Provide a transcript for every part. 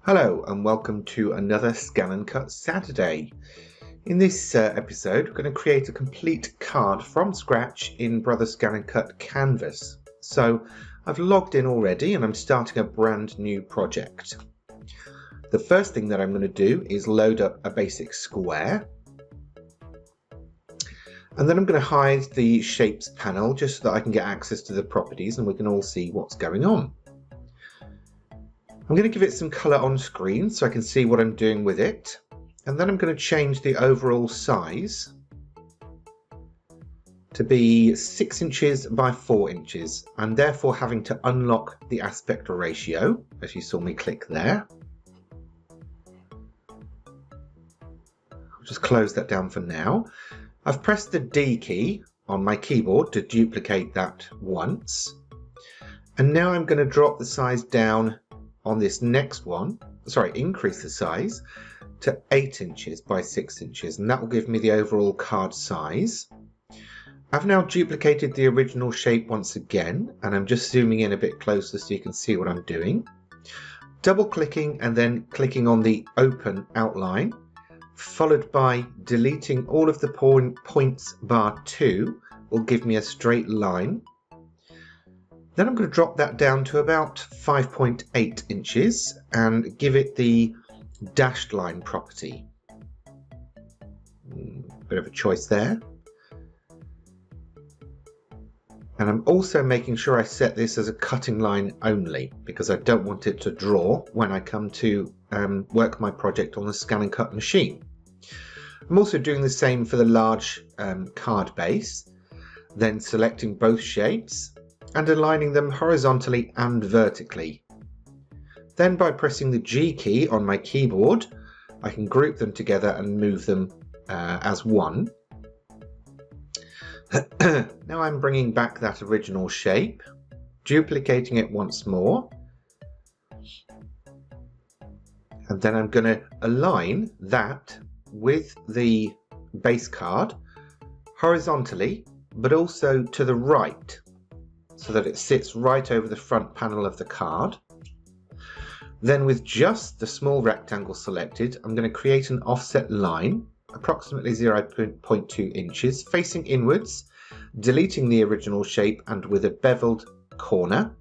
Hello and welcome to another Scan and Cut Saturday. In this episode we're going to create a complete card from scratch in Brother Scan and Cut Canvas. So I've logged in already and I'm starting a brand new project. The first thing that I'm going to do is load up a basic square. And then I'm going to hide the shapes panel just so that I can get access to the properties and we can all see what's going on. I'm going to give it some colour on screen so I can see what I'm doing with it. And then I'm going to change the overall size to be 6 inches by 4 inches. I'm therefore having to unlock the aspect ratio, as you saw me click there. I'll just close that down for now. I've pressed the D key on my keyboard to duplicate that once. And now I'm going to drop the size down on this next one, increase the size to 8 inches by 6 inches, and that will give me the overall card size. I've now duplicated the original shape once again, and I'm just zooming in a bit closer so you can see what I'm doing. Double clicking and then clicking on the open outline, followed by deleting all of the points bar 2 will give me a straight line. Then I'm going to drop that down to about 5.8 inches and give it the dashed line property. Bit of a choice there. And I'm also making sure I set this as a cutting line only because I don't want it to draw when I come to work my project on the scan and cut machine. I'm also doing the same for the large card base, then selecting both shapes and aligning them horizontally and vertically. Then by pressing the G key on my keyboard, I can group them together and move them as one. Now I'm bringing back that original shape, duplicating it once more, and then I'm going to align that with the base card horizontally, but also to the right, so that it sits right over the front panel of the card. Then with just the small rectangle selected, I'm going to create an offset line, approximately 0.2 inches, facing inwards, deleting the original shape and with a beveled corner.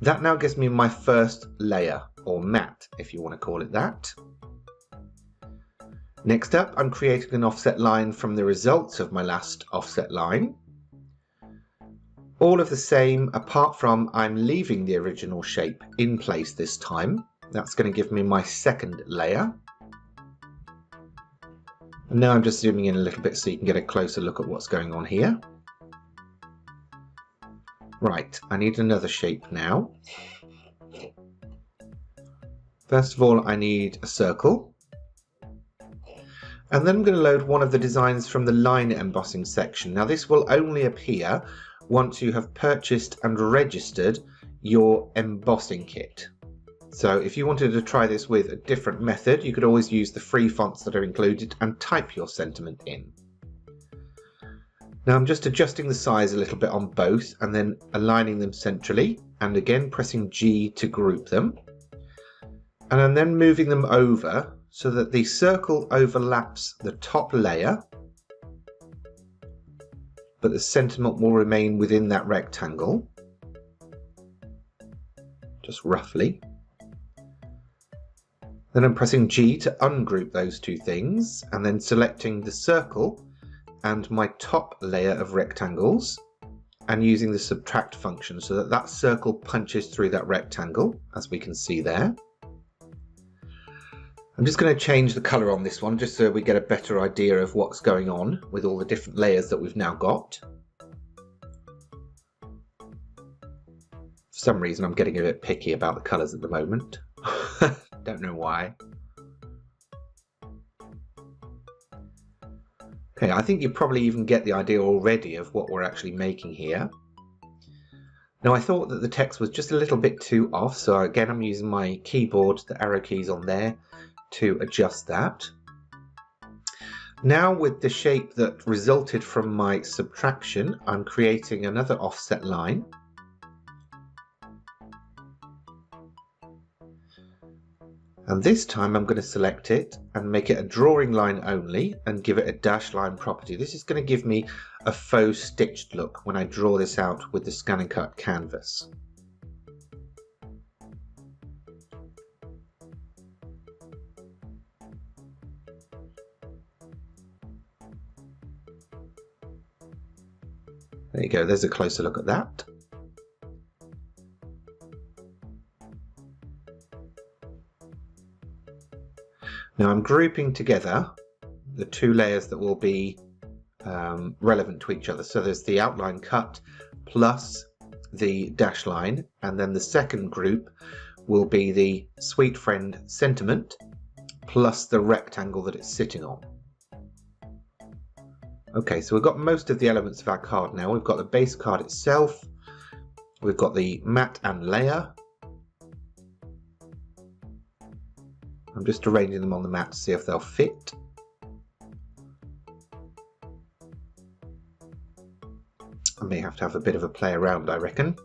That now gives me my first layer, or mat, if you want to call it that. Next up, I'm creating an offset line from the results of my last offset line. All of the same, apart from I'm leaving the original shape in place this time. That's going to give me my second layer. And now I'm just zooming in a little bit so you can get a closer look at what's going on here. Right, I need another shape now. First of all, I need a circle. And then I'm going to load one of the designs from the line embossing section. Now this will only appear once you have purchased and registered your embossing kit. So if you wanted to try this with a different method, you could always use the free fonts that are included and type your sentiment in. Now I'm just adjusting the size a little bit on both and then aligning them centrally, and again pressing G to group them. And I'm then moving them over so that the circle overlaps the top layer, but the sentiment will remain within that rectangle, just roughly. Then I'm pressing G to ungroup those two things, and then selecting the circle and my top layer of rectangles, and using the subtract function so that that circle punches through that rectangle, as we can see there. I'm just going to change the colour on this one just so we get a better idea of what's going on with all the different layers that we've now got. For some reason I'm getting a bit picky about the colours at the moment. Don't know why. Okay, I think you probably even get the idea already of what we're actually making here. Now I thought that the text was just a little bit too off, so again I'm using my keyboard, the arrow keys on there, to adjust that. Now with the shape that resulted from my subtraction, I'm creating another offset line. And this time I'm going to select it and make it a drawing line only and give it a dash line property. This is going to give me a faux stitched look when I draw this out with the Scan and Cut canvas. There you go, there's a closer look at that. Now I'm grouping together the two layers that will be relevant to each other. So there's the outline cut plus the dash line, and then the second group will be the Sweet Friend sentiment plus the rectangle that it's sitting on. Okay, so we've got most of the elements of our card now. We've got the base card itself, we've got the mat and layer. I'm just arranging them on the mat to see if they'll fit. I may have to have a bit of a play around, I reckon.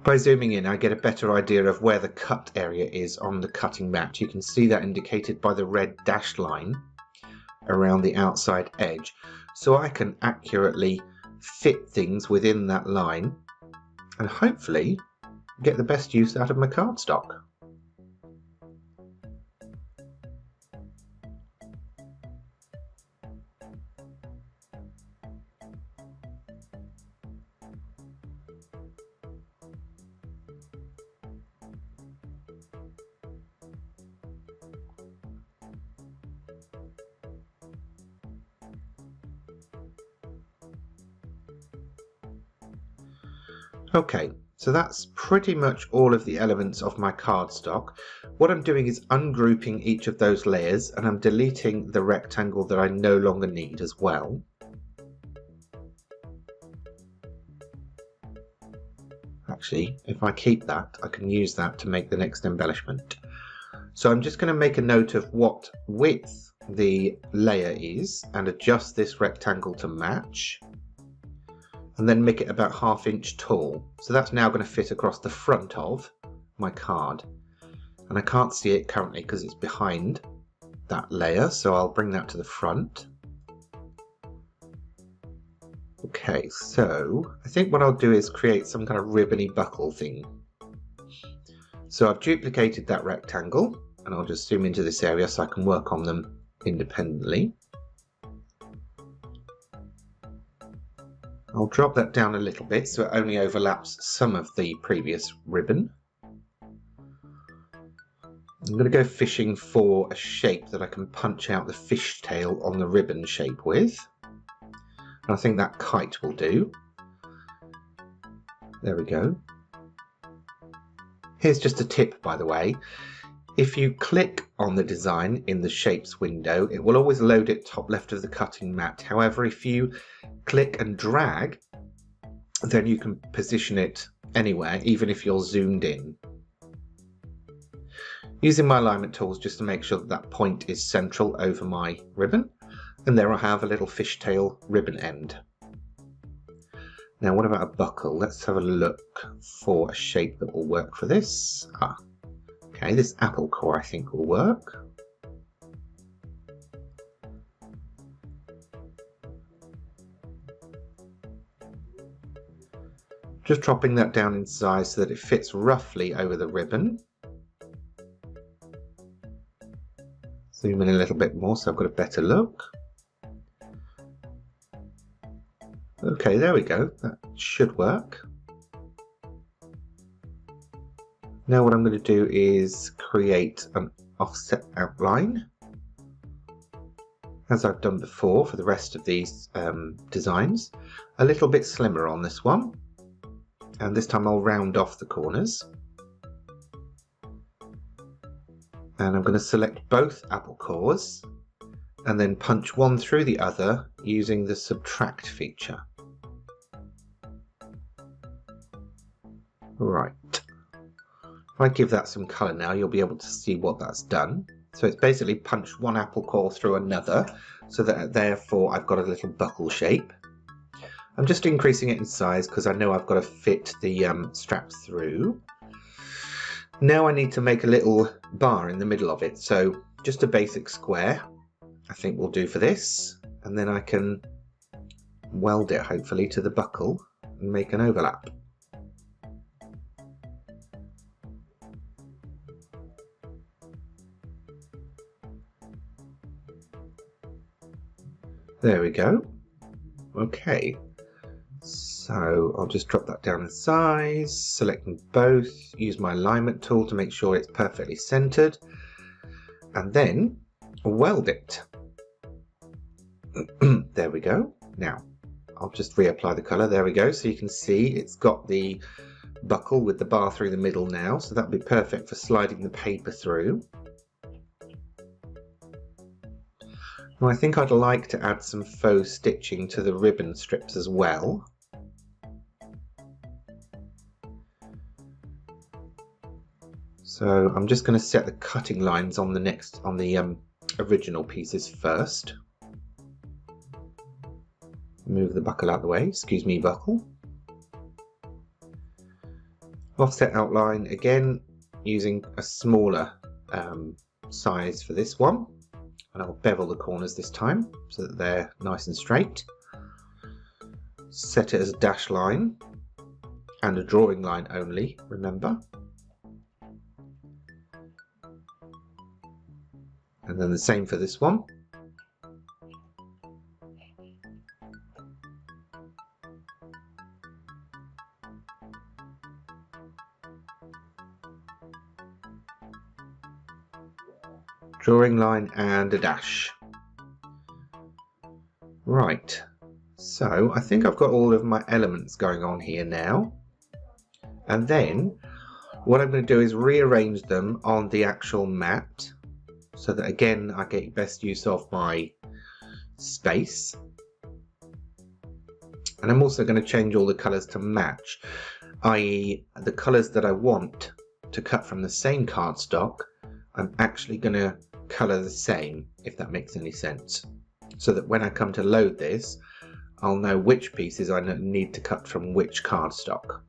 By zooming in, I get a better idea of where the cut area is on the cutting mat. You can see that indicated by the red dashed line around the outside edge. So I can accurately fit things within that line and hopefully get the best use out of my cardstock. Okay, so that's pretty much all of the elements of my cardstock. What I'm doing is ungrouping each of those layers, and I'm deleting the rectangle that I no longer need as well. Actually, if I keep that, I can use that to make the next embellishment. So I'm just going to make a note of what width the layer is and adjust this rectangle to match, and then make it about 1/2 inch tall. So that's now going to fit across the front of my card. And I can't see it currently because it's behind that layer, so I'll bring that to the front. Okay, so I think what I'll do is create some kind of ribbony buckle thing. So I've duplicated that rectangle, and I'll just zoom into this area so I can work on them independently. I'll drop that down a little bit so it only overlaps some of the previous ribbon. I'm going to go fishing for a shape that I can punch out the fishtail on the ribbon shape with. And I think that kite will do. There we go. Here's just a tip, by the way. If you click on the design in the shapes window, it will always load it top left of the cutting mat. However, if you click and drag, then you can position it anywhere, even if you're zoomed in. Using my alignment tools just to make sure that that point is central over my ribbon. And there I have a little fishtail ribbon end. Now what about a buckle? Let's have a look for a shape that will work for this. Okay, this apple core I think will work. Just dropping that down in size so that it fits roughly over the ribbon. Zoom in a little bit more so I've got a better look. Okay, there we go. That should work. Now what I'm going to do is create an offset outline, as I've done before for the rest of these designs. A little bit slimmer on this one, and this time I'll round off the corners. And I'm going to select both apple cores and then punch one through the other using the subtract feature. Right. If I give that some colour now, you'll be able to see what that's done. So it's basically punched one apple core through another, so that therefore I've got a little buckle shape. I'm just increasing it in size because I know I've got to fit the straps through. Now I need to make a little bar in the middle of it, so just a basic square I think will do for this, and then I can weld it hopefully to the buckle and make an overlap. There we go. Okay, so I'll just drop that down in size, selecting both, use my alignment tool to make sure it's perfectly centered, and then weld it. There we go. Now I'll just reapply the color. There we go. So you can see it's got the buckle with the bar through the middle now, so that'll be perfect for sliding the paper through. Now I think I'd like to add some faux stitching to the ribbon strips as well. So I'm just going to set the cutting lines on the original pieces first. Move the buckle out of the way, excuse me buckle. Offset outline again using a smaller size for this one, and I'll bevel the corners this time so that they're nice and straight. Set it as a dash line and a drawing line only, remember. And then the same for this one. Drawing line and a dash. Right, so I think I've got all of my elements going on here now. And then what I'm going to do is rearrange them on the actual mat so that again I get best use of my space. And I'm also going to change all the colours to match, i.e. the colours that I want to cut from the same cardstock, I'm actually going to colour the same, if that makes any sense, so that when I come to load this, I'll know which pieces I need to cut from which cardstock.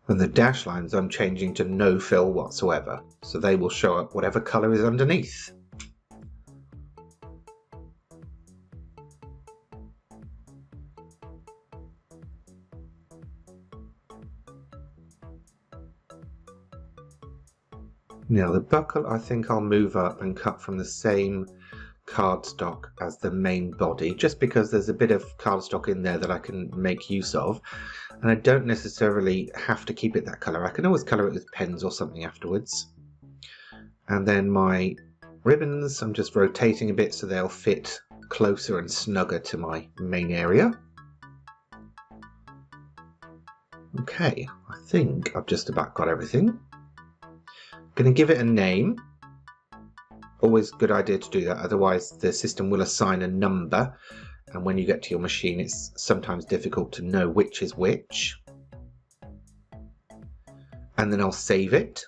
And the dash lines I'm changing to no fill whatsoever, so they will show up whatever colour is underneath. Now the buckle I think I'll move up and cut from the same cardstock as the main body, just because there's a bit of cardstock in there that I can make use of, and I don't necessarily have to keep it that colour. I can always colour it with pens or something afterwards. And then my ribbons, I'm just rotating a bit so they'll fit closer and snugger to my main area. Okay, I think I've just about got everything. Going to give it a name. Always a good idea to do that, otherwise the system will assign a number, and when you get to your machine it's sometimes difficult to know which is which. And then I'll save it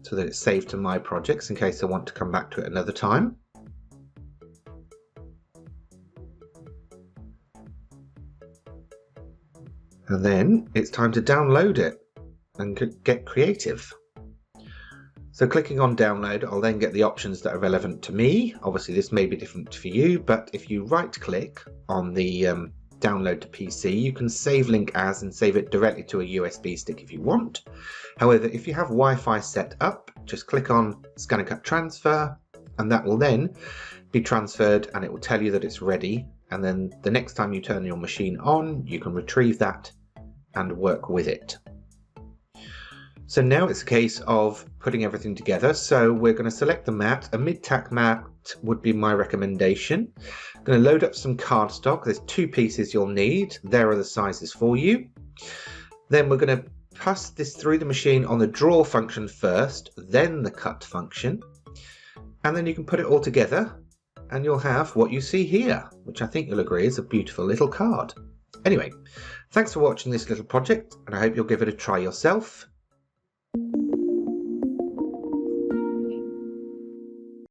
so that it's saved to my projects in case I want to come back to it another time. And then it's time to download it and get creative. So clicking on download, I'll then get the options that are relevant to me. Obviously this may be different for you, but if you right click on the download to PC, you can save link as and save it directly to a USB stick if you want. However, if you have Wi-Fi set up, just click on Scan and Cut Transfer, and that will then be transferred and it will tell you that it's ready. And then the next time you turn your machine on, you can retrieve that and work with it. So now it's a case of putting everything together. So we're going to select the mat. A mid-tack mat would be my recommendation. I'm going to load up some cardstock. There's 2 pieces you'll need. There are the sizes for you. Then we're going to pass this through the machine on the draw function first, then the cut function. And then you can put it all together and you'll have what you see here, which I think you'll agree is a beautiful little card. Anyway, thanks for watching this little project, and I hope you'll give it a try yourself.